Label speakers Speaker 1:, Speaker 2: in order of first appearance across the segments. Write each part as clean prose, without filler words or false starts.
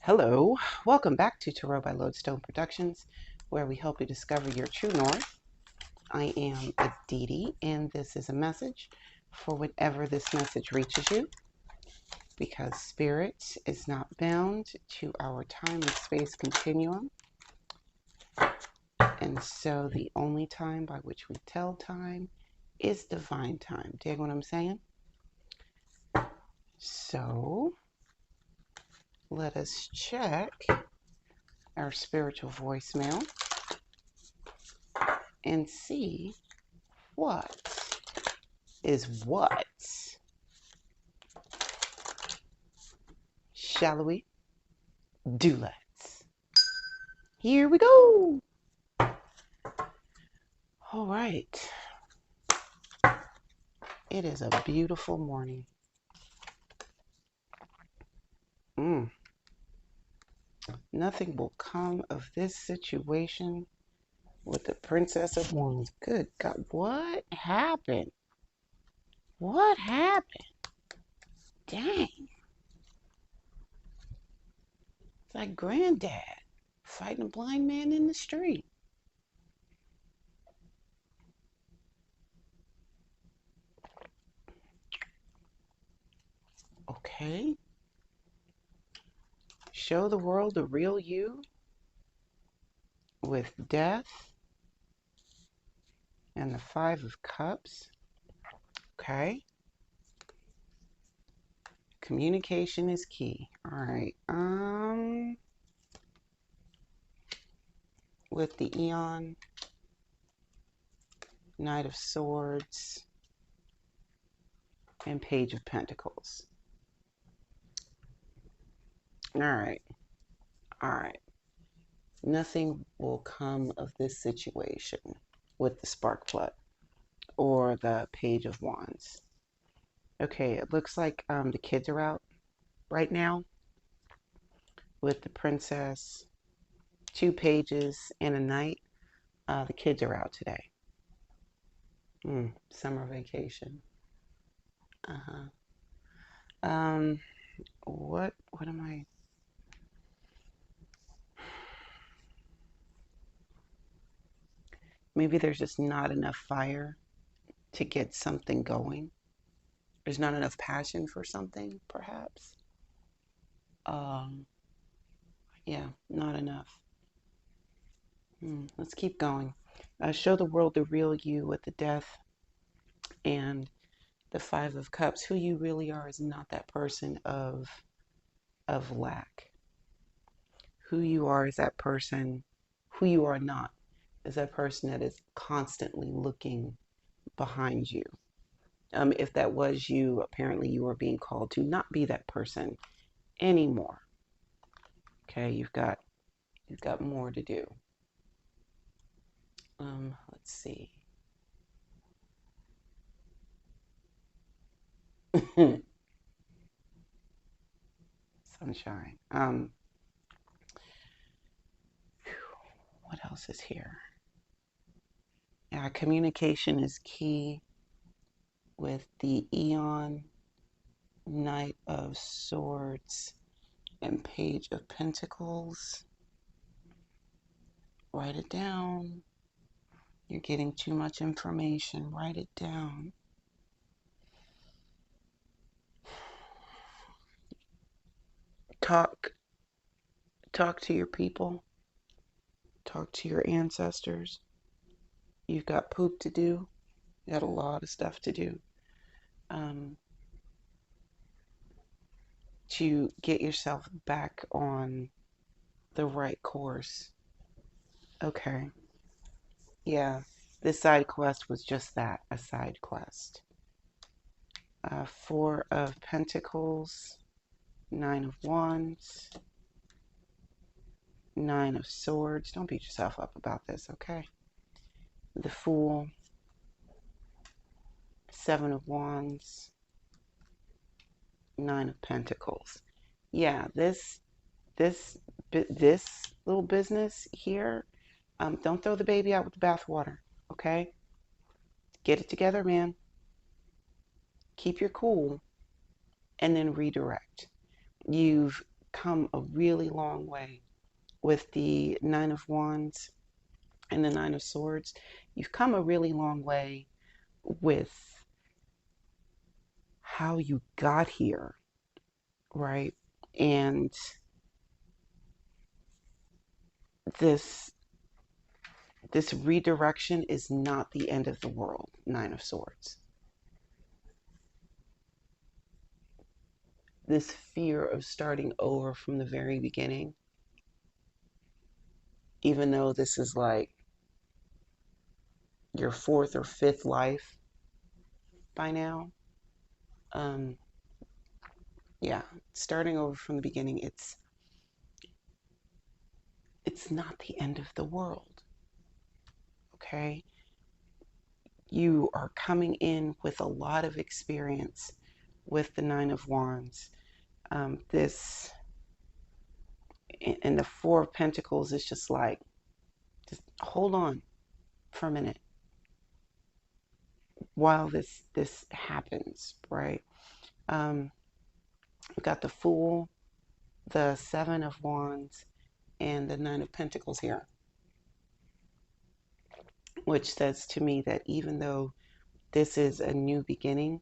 Speaker 1: Hello, welcome back to Tarot by Lodestone Productions, where we help you discover your true north. I am Aditi, and this is a message for whenever this message reaches you, because Spirit is not bound to our time and space continuum, and so the only time by which we tell time is divine time. Dig what I'm saying? So, let us check our spiritual voicemail and see what is what. Shall we? Do let's. Here we go. All right. It is a beautiful morning. Nothing will come of this situation with the Princess of Wands. Good God. What happened? What happened? Dang. It's like Granddad fighting a blind man in the street. Okay. Show the world the real you with death and the Five of Cups. Okay. Communication is key. All right. With the Eon, Knight of Swords, and Page of Pentacles. All right. All right. Nothing will come of this situation with the Spark Plug or the Page of Wands. Okay, it looks like the kids are out right now with the Princess, 2 pages, and a knight. The kids are out today. Summer vacation. What am I? Maybe there's just not enough fire to get something going. There's not enough passion for something, perhaps. Yeah, not enough. Let's keep going. Show the world the real you with the Death and the Five of Cups. Who you really are is not that person of lack. Who you are is that person. Who you are not is that person that is constantly looking behind you. If that was you, apparently you are being called to not be that person anymore. Okay, you've got more to do. Let's see. Sunshine. What else is here? Yeah, communication is key with the Eon, Knight of Swords, and Page of Pentacles. Write it down. You're getting too much information. Write it down. Talk to your people. Talk to your ancestors. You've got poop to do. You got a lot of stuff to do. To get yourself back on the right course. Okay. Yeah, this side quest was just that, a side quest. 4 of Pentacles, 9 of Wands, 9 of Swords. Don't beat yourself up about this, okay? The Fool, 7 of Wands, 9 of Pentacles. Yeah, this little business here, don't throw the baby out with the bathwater, okay? Get it together, man. Keep your cool, and then redirect. You've come a really long way with the Nine of Wands and the Nine of Swords. You've come a really long way with how you got here, right? And this this redirection is not the end of the world, Nine of Swords. This fear of starting over from the very beginning, even though this is like your fourth or fifth life by now. Um, yeah, starting over from the beginning, it's not the end of the world. Okay, you are coming in with a lot of experience with the Nine of Wands. This and the Four of Pentacles is just like, just hold on for a minute while this happens, right? We've got the Fool, the Seven of Wands, and the Nine of Pentacles here, which says to me that even though this is a new beginning,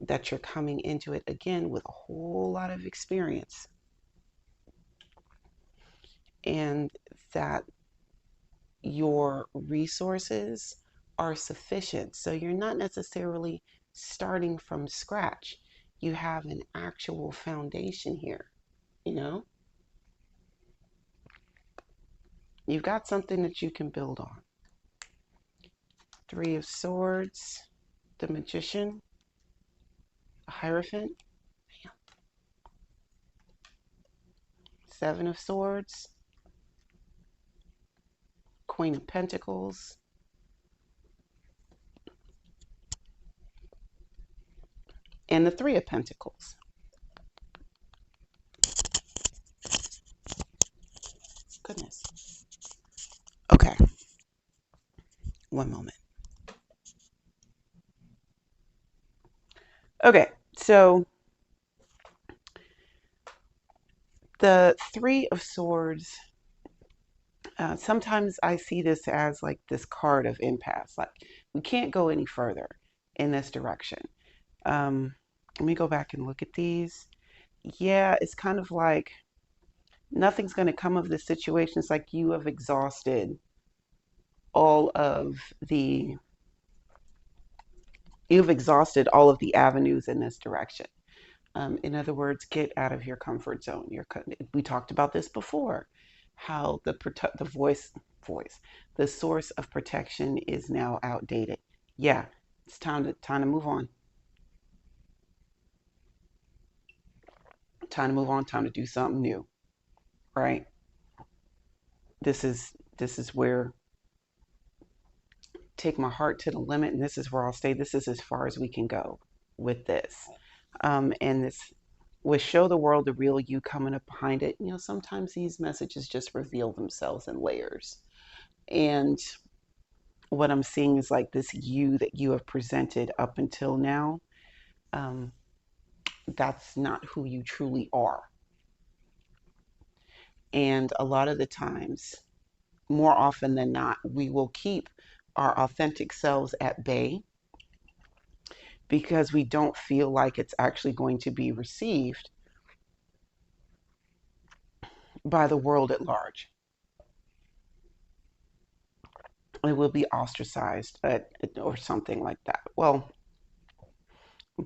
Speaker 1: that you're coming into it again with a whole lot of experience, and that your resources are sufficient. So you're not necessarily starting from scratch. You have an actual foundation here, you know? You've got something that you can build on. Three of Swords, the Magician, Hierophant, Seven of Swords, Queen of Pentacles, and the Three of Pentacles. Goodness. Okay, one moment. Okay, so the Three of Swords, sometimes I see this as like this card of impasse. Like, we can't go any further in this direction. Let me go back and look at these. Yeah, it's kind of like nothing's going to come of this situation. It's like you have exhausted all of the you've exhausted all of the avenues in this direction. In other words, get out of your comfort zone. We talked about this before, how the voice, the source of protection is now outdated. Yeah, it's time to move on. Time to move on. Time to do something new. Right. This is where take my heart to the limit, and this is where I'll stay. This is as far as we can go with this. And this with show the world the real you coming up behind it. You know, sometimes these messages just reveal themselves in layers. And what I'm seeing is like this you that you have presented up until now. Um, that's not who you truly are. And a lot of the times, more often than not, we will keep our authentic selves at bay because we don't feel like it's actually going to be received by the world at large. It will be ostracized or something like that. Well,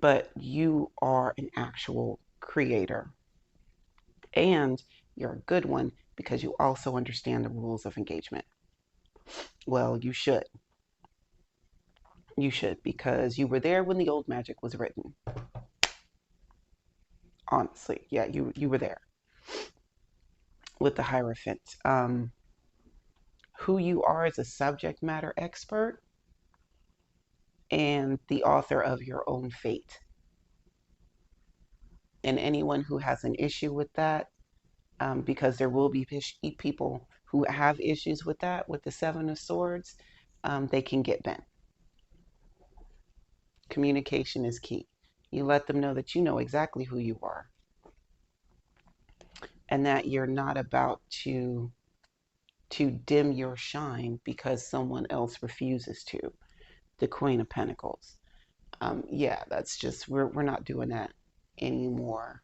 Speaker 1: but you are an actual creator, and you're a good one because you also understand the rules of engagement. Well, you should. You should, because you were there when the old magic was written. Honestly, yeah, you were there with the Hierophant. Who you are as a subject matter expert and the author of your own fate. And anyone who has an issue with that, because there will be people who have issues with that, with the Seven of Swords, they can get bent. Communication is key. You let them know that you know exactly who you are. and that you're not about to dim your shine because someone else refuses to. The Queen of Pentacles. Yeah, that's just we're not doing that anymore.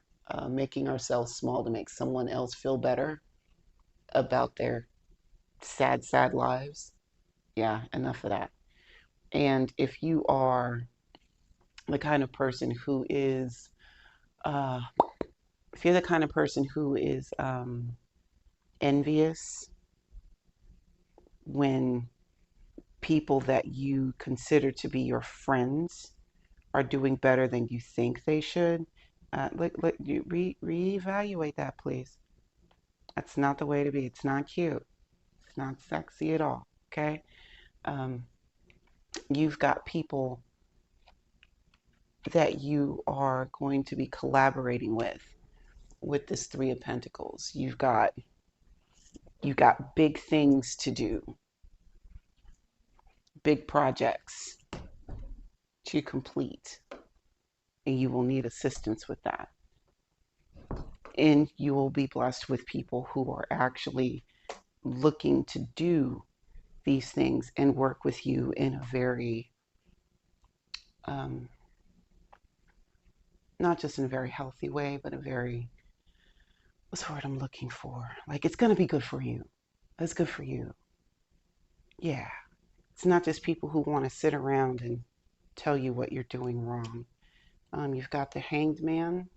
Speaker 1: Making ourselves small to make someone else feel better about their sad lives. Yeah, enough of that. And if you are the kind of person who is, uh, if you're the kind of person who is envious when people that you consider to be your friends are doing better than you think they should, reevaluate that, please. That's not the way to be. It's not cute. It's not sexy at all. Okay. Um, you've got people that you are going to be collaborating with this Three of Pentacles. You got big things to do, big projects to complete, and you will need assistance with that. And you will be blessed with people who are actually looking to do these things and work with you in a very, um, not just in a very healthy way, but a very, what's the word I'm looking for? Like, it's going to be good for you. It's good for you. Yeah. It's not just people who want to sit around and tell you what you're doing wrong. You've got the Hanged Man,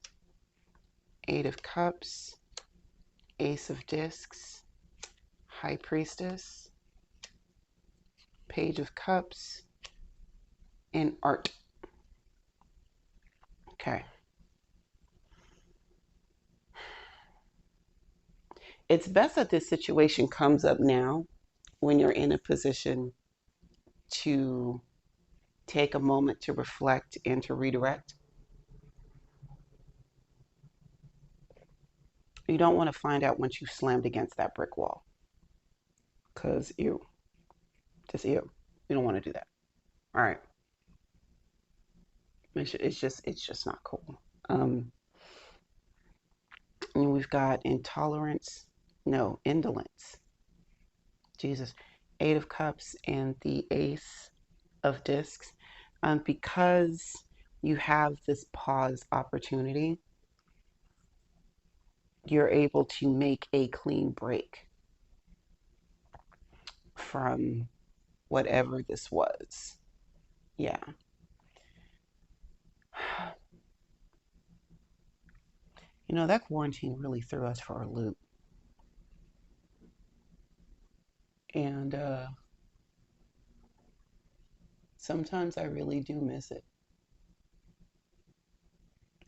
Speaker 1: Eight of Cups, Ace of Discs, High Priestess, Page of Cups, and Art. Okay. It's best that this situation comes up now when you're in a position to take a moment to reflect and to redirect. You don't want to find out once you've slammed against that brick wall. Because ew. Just ew. You don't want to do that. All right. It's just not cool. And we've got intolerance, no, indolence. Jesus. Eight of Cups and the Ace of Discs. Because you have this pause opportunity, you're able to make a clean break from whatever this was. Yeah. You know, that quarantine really threw us for a loop. And sometimes I really do miss it.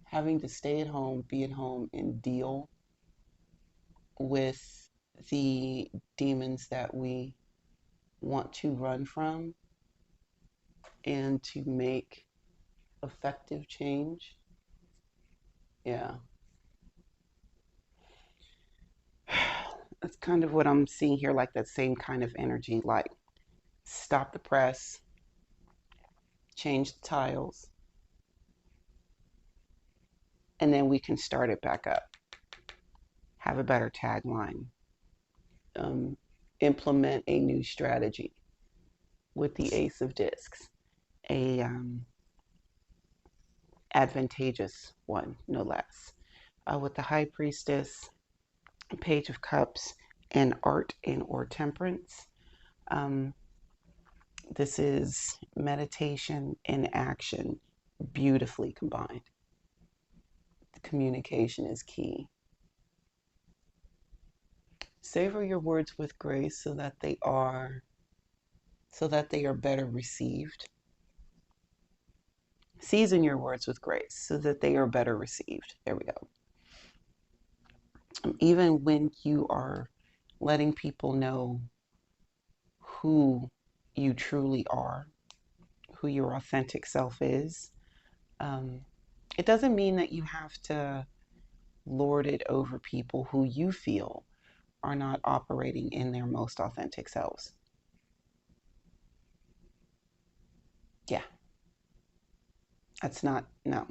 Speaker 1: Having to stay at home, be at home, and deal with the demons that we want to run from and to make effective change. Yeah. That's kind of what I'm seeing here, like that same kind of energy, like stop the press, change the tiles, and then we can start it back up. Have a better tagline. Um, implement a new strategy with the Ace of Discs, a advantageous one, no less. With the High Priestess, Page of Cups, and Art and or Temperance. Um, this is meditation and action beautifully combined. The communication is key. Savor your words with grace so that they are better received. Season your words with grace so that they are better received. There we go. Even when you are letting people know who you truly are, who your authentic self is, um, it doesn't mean that you have to lord it over people who you feel are not operating in their most authentic selves. Yeah, that's not, no.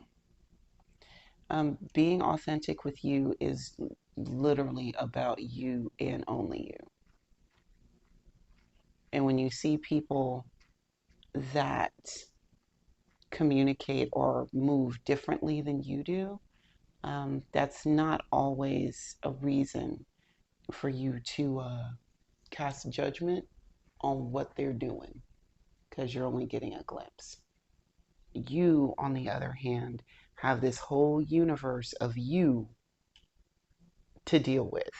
Speaker 1: Being authentic with you is literally about you and only you. And when you see people that communicate or move differently than you do, that's not always a reason for you to cast judgment on what they're doing because you're only getting a glimpse. You, on the other hand, have this whole universe of you to deal with.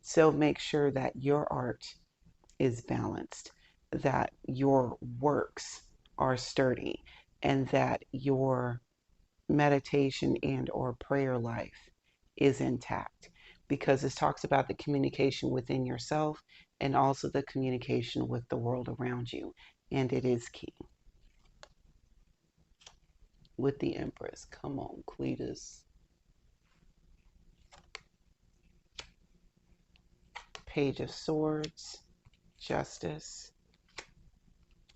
Speaker 1: So make sure that your art is balanced, that your works are sturdy, and that your meditation and or prayer life is intact, because this talks about the communication within yourself and also the communication with the world around you, and it is key. With the Empress, come on, Cletus. Page of Swords, Justice,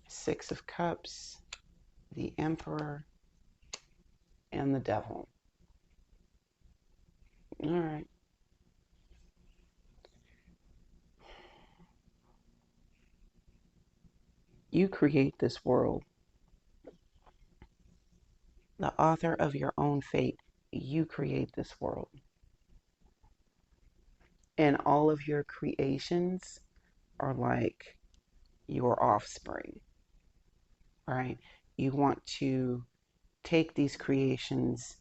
Speaker 1: Six of Cups, the Emperor, and the Devil. All right. You create this world. The author of your own fate. You create this world. And all of your creations are like your offspring, right? You want to take these creations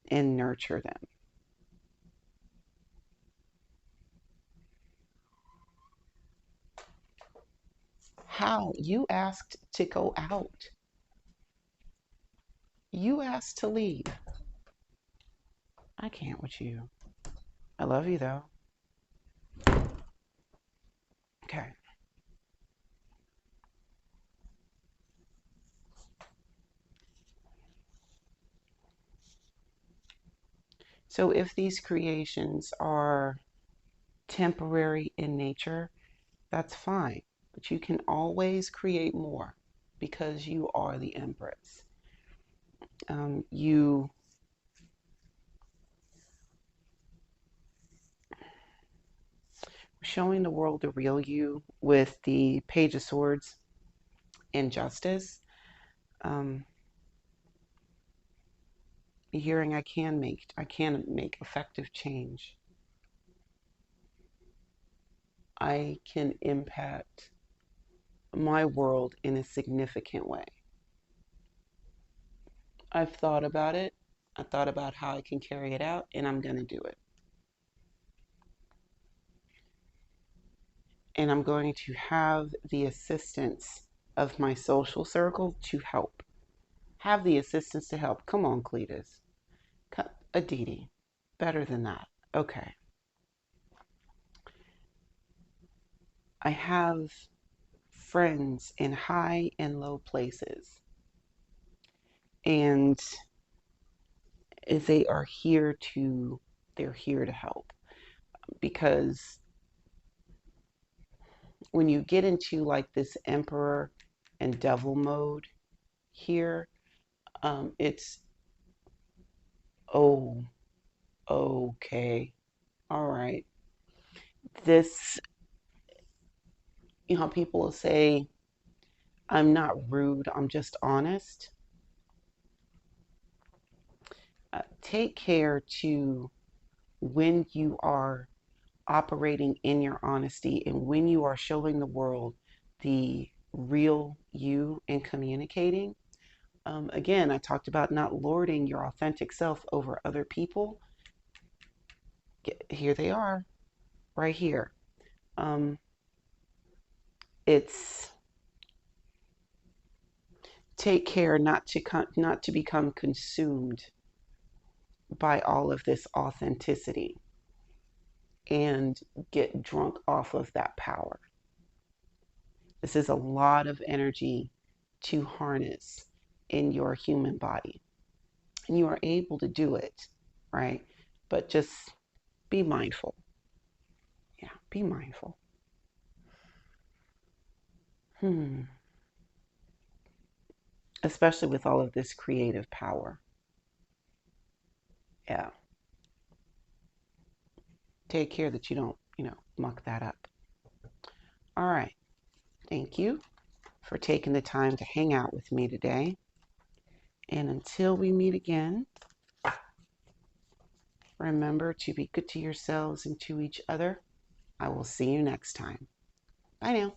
Speaker 1: and nurture them. How? You asked to go out. You asked to leave. I can't with you. I love you though. Okay. So if these creations are temporary in nature, that's fine. But you can always create more because you are the Empress. You showing the world the real you with the Page of Swords and Justice. Um, hearing I can make effective change. I can impact my world in a significant way. I've thought about it. I thought about how I can carry it out, and I'm going to do it. And I'm going to have the assistance of my social circle to help. Have the assistance to help. Come on, Cletus. Aditi. Better than that. Okay. I have friends in high and low places, and they are they're here to help, because when you get into like this emperor and devil mode here, it's oh, okay, all right. This, people will say, I'm not rude, I'm just honest. Take care to when you are operating in your honesty and when you are showing the world the real you and communicating. Again, I talked about not lording your authentic self over other people. Here they are, right here. Um, it's take care not to become consumed by all of this authenticity and get drunk off of that power. This is a lot of energy to harness in your human body. And you are able to do it, right? But just be mindful. Yeah, be mindful. Especially with all of this creative power. Yeah. Take care that you don't, muck that up. All right. Thank you for taking the time to hang out with me today. And until we meet again, remember to be good to yourselves and to each other. I will see you next time. Bye now.